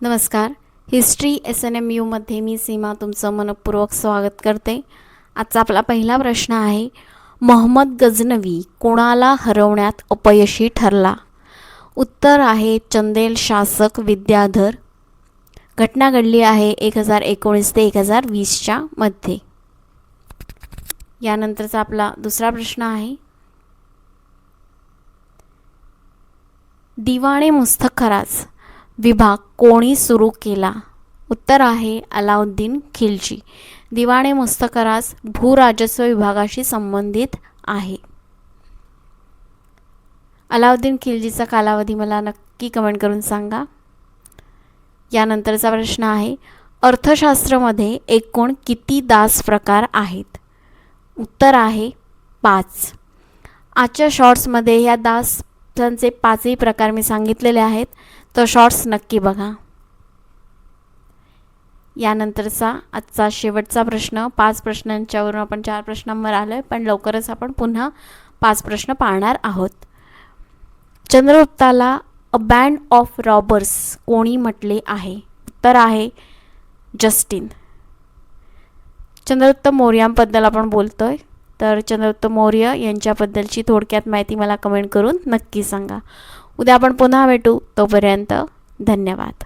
नमस्कार. History SNMU मध्ये मी सीमा तुमचं मनपूर्वक स्वागत करते. आजचा आपला पहिला प्रश्न आहे, मोहम्मद गझनवी कोणाला हरवण्यात अपयशी ठरला? उत्तर आहे चंदेल शासक विद्याधर. घटना घडली आहे 1019 ते 1020च्या मध्ये. यानंतरचा आपला दुसरा प्रश्न आहे, दिवाणे मुस्तखराज विभाग कोणी सुरू केला? उत्तर आहे अलाउद्दीन खिलजी. दिवाणे मुस्तखराज भूराजस्व विभागाशी संबंधित आहे. अलाउद्दीन खिलजीचा कालावधी मला नक्की कमेंट करून सांगा. यानंतरचा प्रश्न आहे, अर्थशास्त्रामध्ये एकूण किती दास प्रकार आहेत? उत्तर आहे 5. आजच्या शॉर्ट्समध्ये या दासांचे 5ही प्रकार मी सांगितलेले आहेत, तर शॉर्ट्स नक्की बघा. यानंतरचा आजचा शेवटचा प्रश्न, 5 प्रश्नांच्यावरून आपण 4 प्रश्नांवर आलो आहे, पण लवकरच आपण पुन्हा 5 प्रश्न पाहणार आहोत. चंद्रगुप्ताला अ बँड ऑफ रॉबर्स कोणी म्हटले आहे? उत्तर आहे जस्टिन. चंद्रगुप्त मौर्यांबद्दल आपण बोलतोय, तर चंद्रगुप्त मौर्य यांच्याबद्दलची थोडक्यात माहिती मला कमेंट करून नक्की सांगा. उद्या आपण पुन्हा भेटू. तोपर्यंत धन्यवाद.